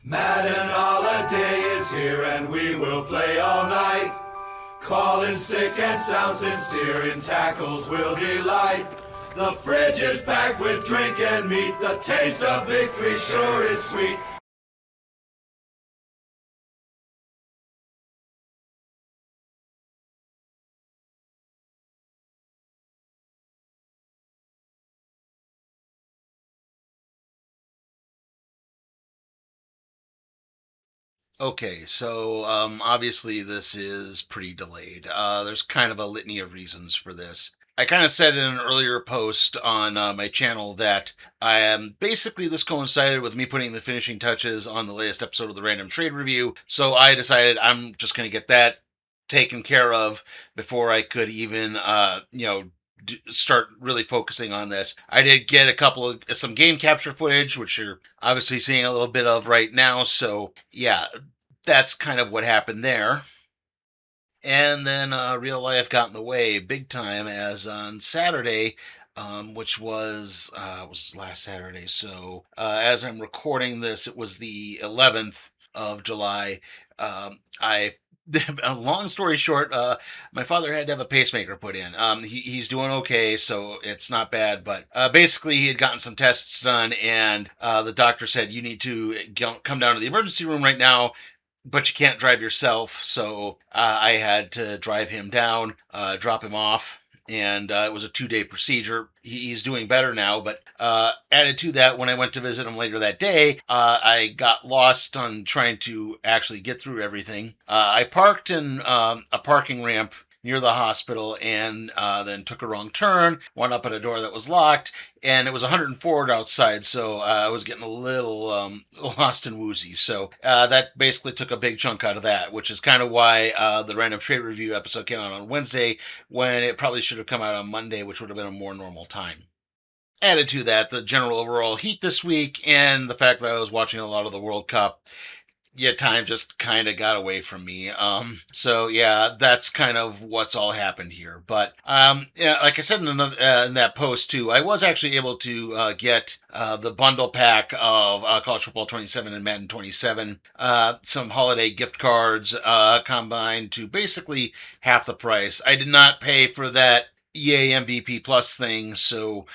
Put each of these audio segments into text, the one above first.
Madden holiday is here and we will play all night. Calling sick and sound sincere, in tackles will delight. The fridge is packed with drink and meat, the taste of victory sure is sweet. Okay, so obviously this is pretty delayed. There's kind of a litany of reasons for this. I kind of said in an earlier post on my channel that I am basically this coincided with me putting the finishing touches on the latest episode of the Random Trade Review. So I decided I'm just going to get that taken care of before I could even, start really focusing on this. I did get some game capture footage, which you're obviously seeing a little bit of right now. So yeah, that's kind of what happened there. And then real life got in the way big time, as on Saturday, which was last Saturday. So as I'm recording this, it was the 11th of July. I a long story short, my father had to have a pacemaker put in. He's doing okay, so it's not bad. But basically, he had gotten some tests done, and the doctor said, you need to come down to the emergency room right now, but you can't drive yourself. So I had to drive him down, drop him off. And it was a 2-day procedure. He's doing better now, but added to that, when I went to visit him later that day, I got lost on trying to actually get through everything. I parked in a parking ramp near the hospital and then took a wrong turn, wound up at a door that was locked, and it was 104 outside, so I was getting a little lost and woozy. So that basically took a big chunk out of that, which is kind of why the Random Trade Review episode came out on Wednesday when it probably should have come out on Monday, which would have been a more normal time. Added to that, the general overall heat this week and the fact that I was watching a lot of the World Cup, yeah, time just kind of got away from me. So yeah, that's kind of what's all happened here. But yeah, like I said in that post too, I was actually able to get the bundle pack of College Football 27 and Madden 27, some holiday gift cards combined to basically half the price. I did not pay for that EA MVP Plus thing, so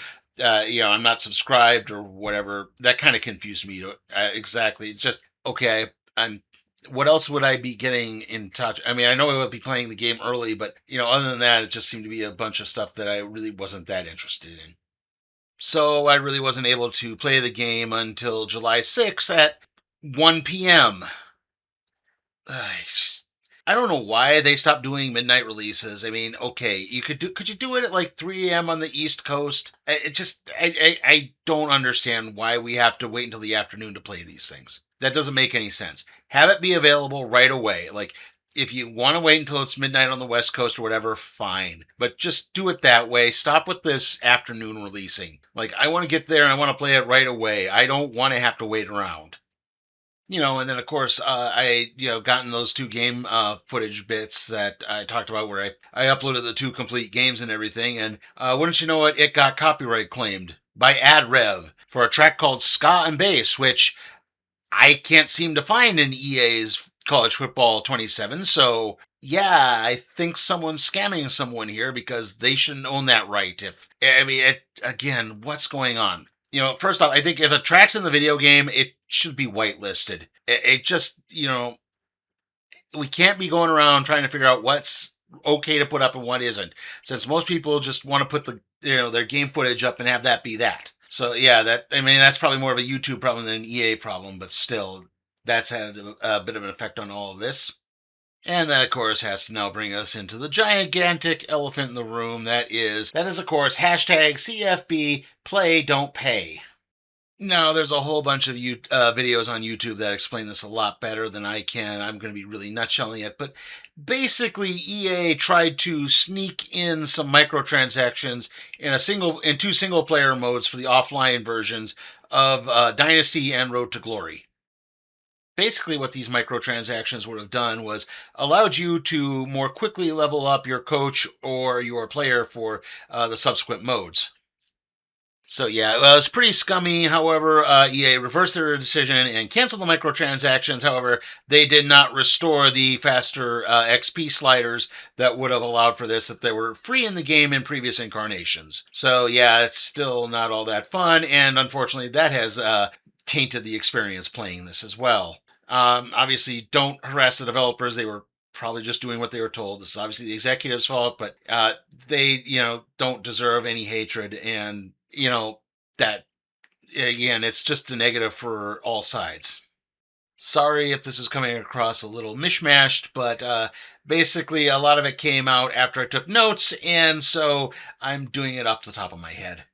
I'm not subscribed or whatever. That kind of confused me. Exactly. It's just, okay, I'm what else would I be getting in touch? I mean, I know I would be playing the game early, but other than that, it just seemed to be a bunch of stuff that I really wasn't that interested in. So I really wasn't able to play the game until July 6th at 1 p.m. I don't know why they stopped doing midnight releases. I mean, okay, could you do it at like 3 a.m. on the East Coast? I don't understand why we have to wait until the afternoon to play these things. That doesn't make any sense. Have it be available right away. Like, if you want to wait until it's midnight on the West Coast or whatever, fine. But just do it that way. Stop with this afternoon releasing. Like, I want to get there and I want to play it right away. I don't want to have to wait around. And then of course, gotten those two game footage bits that I talked about where I uploaded the two complete games and everything. And wouldn't you know it, it got copyright claimed by AdRev for a track called Ska and Bass, which I can't seem to find in EA's College Football 27. So yeah, I think someone's scamming someone here because they shouldn't own that right. Again, what's going on? First off, I think if a track's in the video game, it should be whitelisted. It just, we can't be going around trying to figure out what's okay to put up and what isn't, since most people just want to put their game footage up and have that be that. So yeah, that's probably more of a YouTube problem than an EA problem, but still, that's had a bit of an effect on all of this. And that, of course, has to now bring us into the gigantic elephant in the room that is, of course, hashtag CFB play don't pay. Now, there's a whole bunch of videos on YouTube that explain this a lot better than I can. I'm going to be really nutshelling it, but basically, EA tried to sneak in some microtransactions in two single-player modes for the offline versions of Dynasty and Road to Glory. Basically, what these microtransactions would have done was allowed you to more quickly level up your coach or your player for the subsequent modes. So yeah, it was pretty scummy. However, EA reversed their decision and canceled the microtransactions. However, they did not restore the faster XP sliders that would have allowed for this if they were free in the game in previous incarnations. So yeah, it's still not all that fun, and unfortunately, that has tainted the experience playing this as well. Obviously, don't harass the developers. They were probably just doing what they were told. This is obviously the executives' fault, but they, don't deserve any hatred, and that again, it's just a negative for all sides. Sorry if this is coming across a little mishmashed, but basically a lot of it came out after I took notes, and so I'm doing it off the top of my head.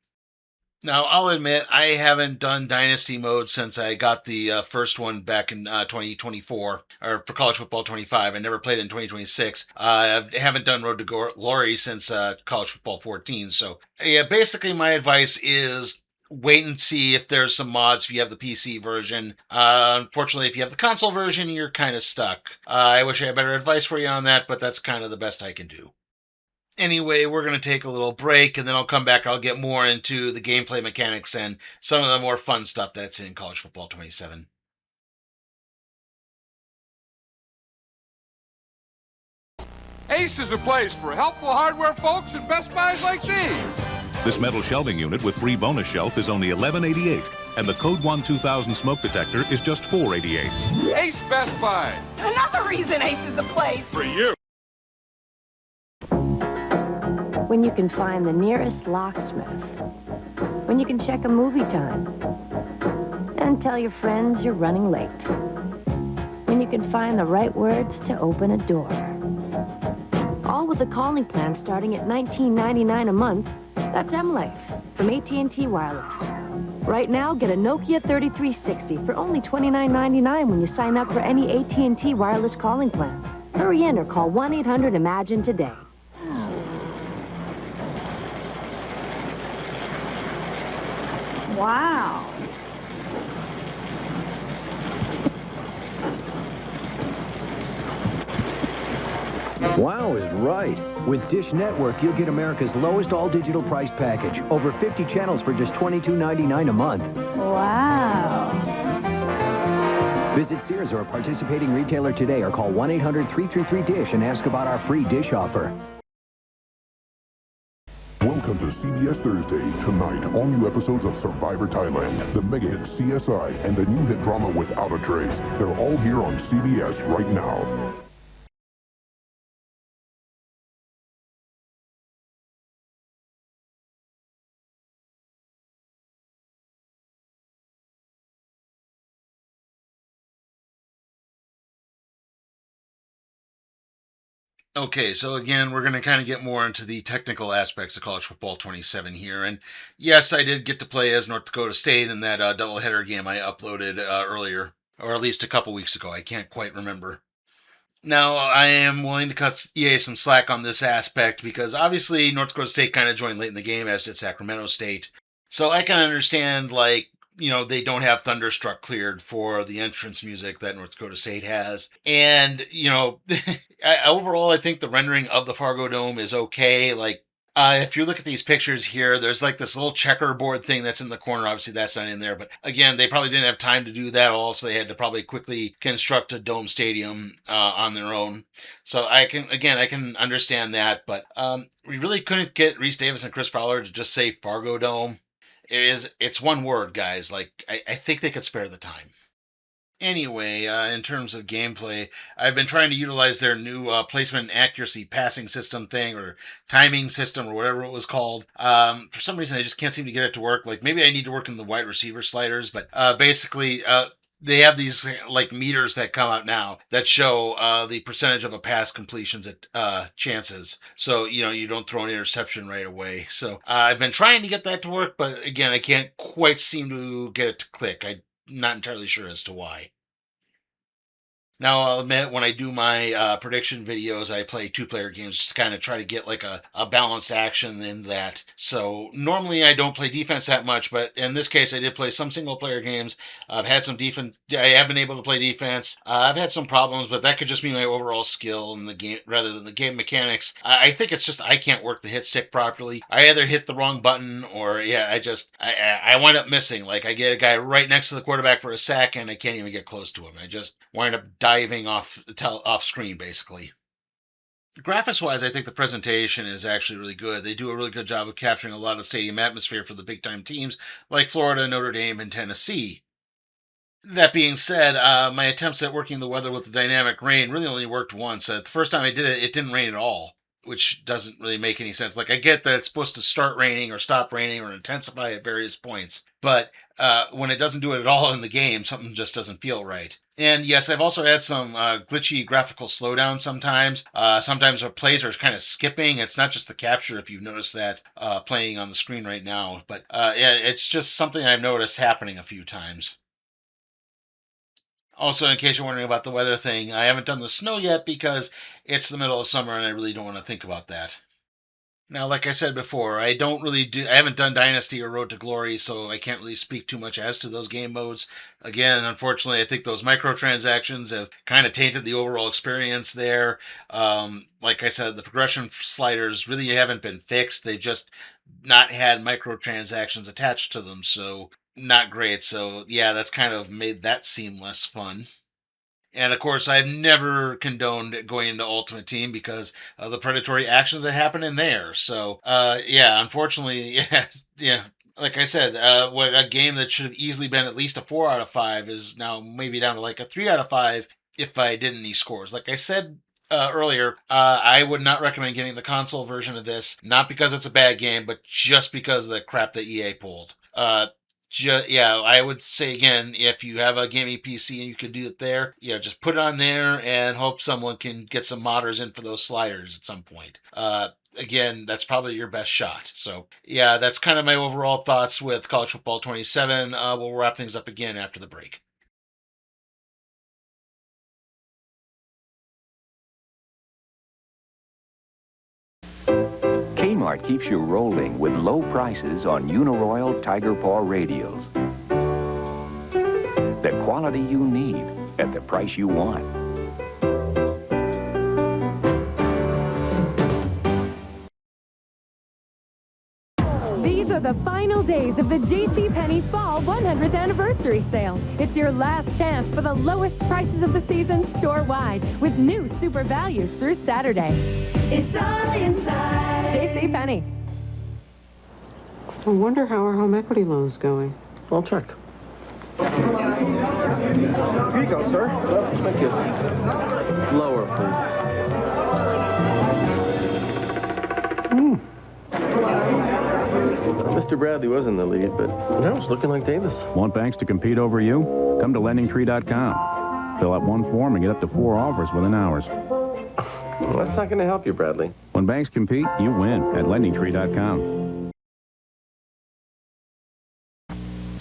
Now, I'll admit, I haven't done Dynasty mode since I got the first one back in 2024, or for College Football 25. I never played it in 2026. I haven't done Road to Glory since College Football 14. So, yeah, basically my advice is wait and see if there's some mods if you have the PC version. Unfortunately, if you have the console version, you're kind of stuck. I wish I had better advice for you on that, but that's kind of the best I can do. Anyway, we're going to take a little break, and then I'll come back. I'll get more into the gameplay mechanics and some of the more fun stuff that's in College Football 27. Ace is a place for helpful hardware folks and Best Buys like these. This metal shelving unit with free bonus shelf is only $11.88, and the Code 1 2000 smoke detector is just $4.88. Ace Best Buy. Another reason Ace is the place. For you. When you can find the nearest locksmith, when you can check a movie time, and tell your friends you're running late, when you can find the right words to open a door. All with a calling plan starting at $19.99 a month. That's MLife from AT&T Wireless. Right now, get a Nokia 3360 for only $29.99 when you sign up for any AT&T Wireless calling plan. Hurry in or call 1-800-IMAGINE today. Wow. Wow is right. With Dish Network, you'll get America's lowest all-digital price package. Over 50 channels for just $22.99 a month. Wow. Visit Sears or a participating retailer today or call 1-800-333-DISH and ask about our free Dish offer. Welcome to CBS Thursday. Tonight, all new episodes of Survivor Thailand, the mega hit CSI, and the new hit drama Without a Trace. They're all here on CBS right now. Okay, so again, we're going to kind of get more into the technical aspects of College Football 27 here. And yes, I did get to play as North Dakota State in that doubleheader game I uploaded earlier, or at least a couple weeks ago. I can't quite remember. Now, I am willing to cut EA some slack on this aspect because obviously North Dakota State kind of joined late in the game, as did Sacramento State. So I can understand, they don't have Thunderstruck cleared for the entrance music that North Dakota State has. And, overall, I think the rendering of the Fargo Dome is okay. If you look at these pictures here, there's this little checkerboard thing that's in the corner. Obviously, that's not in there. But again, they probably didn't have time to do that all, so they had to probably quickly construct a dome stadium on their own. So I can understand that. But we really couldn't get Reese Davis and Chris Fowler to just say Fargo Dome. It's one word, guys. I think they could spare the time. Anyway, in terms of gameplay, I've been trying to utilize their new placement and accuracy passing system thing, or timing system, or whatever it was called. For some reason, I just can't seem to get it to work. Maybe I need to work in the wide receiver sliders, but basically, they have these meters that come out now that show the percentage of a pass completions at chances. So, you don't throw an interception right away. So I've been trying to get that to work, but again, I can't quite seem to get it to click. I'm not entirely sure as to why. Now, I'll admit, when I do my prediction videos, I play two-player games just to kind of try to get like a balanced action in that. So normally I don't play defense that much, but in this case I did play some single-player games. I've had some defense. I have been able to play defense. I've had some problems, but that could just be my overall skill in the game rather than the game mechanics. I think it's just I can't work the hit stick properly. I either hit the wrong button or I wind up missing. Like I get a guy right next to the quarterback for a sack and I can't even get close to him. I just wind up diving off screen basically. Graphics wise, I think the presentation is actually really good. They do a really good job of capturing a lot of stadium atmosphere for the big time teams like Florida, Notre Dame, and Tennessee. That being said, my attempts at working the weather with the dynamic rain really only worked once. The first time I did it, it didn't rain at all, which doesn't really make any sense. Like, I get that it's supposed to start raining or stop raining or intensify at various points, but when it doesn't do it at all in the game, something just doesn't feel right. And yes, I've also had some glitchy graphical slowdown sometimes. Sometimes our plays are kind of skipping. It's not just the capture, if you've noticed that playing on the screen right now, but yeah, it's just something I've noticed happening a few times. Also, in case you're wondering about the weather thing, I haven't done the snow yet because it's the middle of summer and I really don't want to think about that. Now, like I said before, I haven't done Dynasty or Road to Glory, so I can't really speak too much as to those game modes. Again, unfortunately, I think those microtransactions have kind of tainted the overall experience there. Like I said, the progression sliders really haven't been fixed. They've just not had microtransactions attached to them, so not great. So yeah, that's kind of made that seem less fun. And of course, I've never condoned going into Ultimate Team because of the predatory actions that happen in there. So yeah, unfortunately, yeah. Like I said, what a game that should have easily been at least a 4 out of 5 is now maybe down to like a 3 out of 5 if I didn't need scores. Like I said earlier, I would not recommend getting the console version of this, not because it's a bad game, but just because of the crap that EA pulled. Yeah, I would say again, if you have a gaming PC and you can do it there, yeah, just put it on there and hope someone can get some modders in for those sliders at some point. Again, that's probably your best shot. So yeah, that's kind of my overall thoughts with College Football 27. We'll wrap things up again after the break. Kmart keeps you rolling with low prices on Uniroyal Tiger Paw radios. The quality you need at the price you want. These are the final days of the JCPenney Fall 100th Anniversary Sale. It's your last chance for the lowest prices of the season store-wide with new super values through Saturday. It's all inside JCPenney. I wonder how our home equity loan's going. I'll check. Here you go, sir. Oh, thank you. Lower, please. Mr. Bradley was in the lead, but now it's looking like Davis. Want banks to compete over you? Come to LendingTree.com. Fill out one form and get up to 4 offers within hours. Well, that's not going to help you, Bradley. When banks compete, you win at LendingTree.com.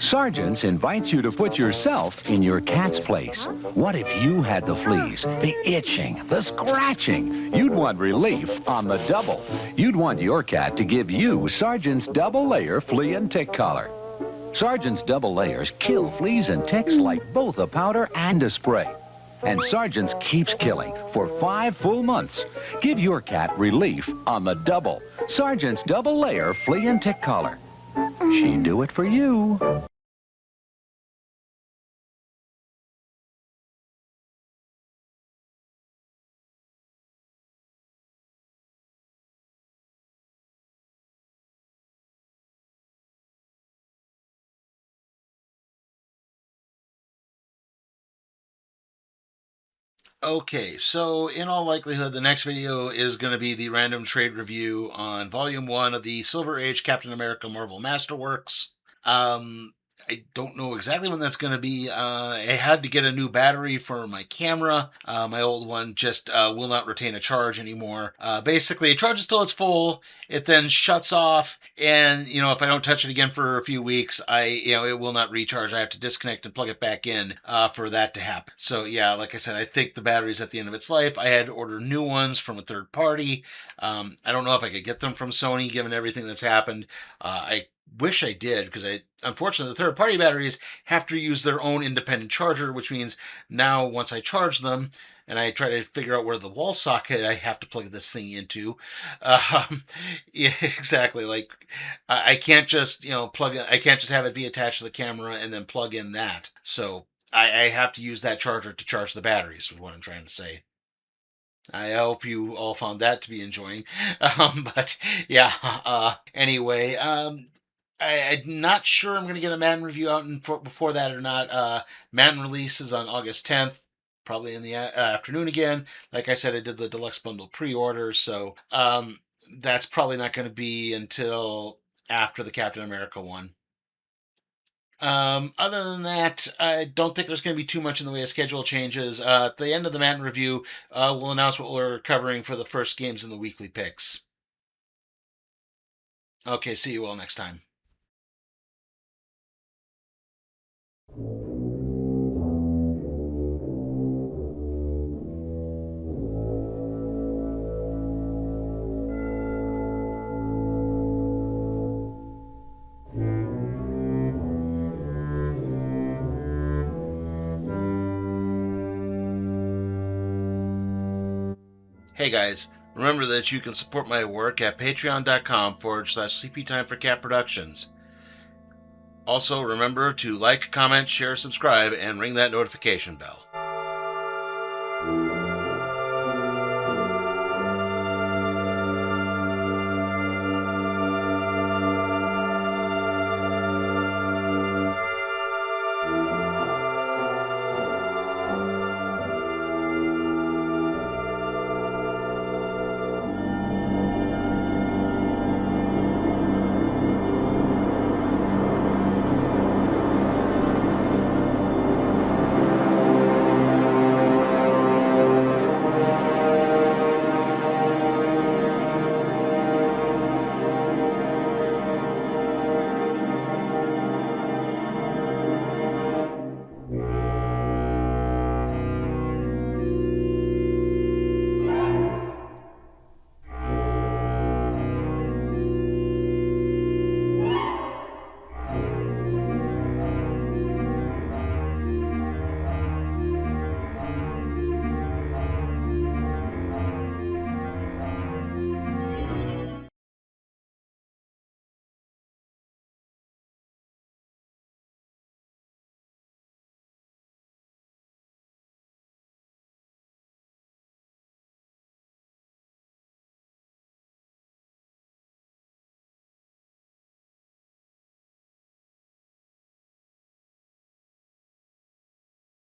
Sargent's invites you to put yourself in your cat's place. What if you had the fleas, the itching, the scratching? You'd want relief on the double. You'd want your cat to give you Sargent's double layer flea and tick collar. Sargent's double layers kill fleas and ticks like both a powder and a spray. And Sargent's keeps killing for 5 full months. Give your cat relief on the double. Sargent's double layer flea and tick collar. She'd do it for you. Okay, so in all likelihood, the next video is going to be the random trade review on Volume 1 of the Silver Age Captain America Marvel Masterworks. I don't know exactly when that's going to be. I had to get a new battery for my camera. My old one just will not retain a charge anymore. Basically, it charges till it's full. It then shuts off, and if I don't touch it again for a few weeks, it will not recharge. I have to disconnect and plug it back in for that to happen. So yeah, like I said, I think the battery's at the end of its life. I had to order new ones from a third party. I don't know if I could get them from Sony, given everything that's happened. I wish I did, because unfortunately the third party batteries have to use their own independent charger, which means now once I charge them and I try to figure out where the wall socket I have to plug this thing into, yeah, exactly, like I can't just plug it. I can't just have it be attached to the camera and then plug in that. So I have to use that charger to charge the batteries, is what I'm trying to say. I hope you all found that to be enjoying. But yeah, anyway, I'm not sure I'm going to get a Madden review out before that or not. Madden release is on August 10th, probably in the afternoon again. Like I said, I did the deluxe bundle pre-order, so that's probably not going to be until after the Captain America one. Other than that, I don't think there's going to be too much in the way of schedule changes. At the end of the Madden review, we'll announce what we're covering for the first games in the weekly picks. Okay, see you all next time. Hey guys, remember that you can support my work at patreon.com/Sleepy Time for Cat Productions. Also, remember to like, comment, share, subscribe, and ring that notification bell.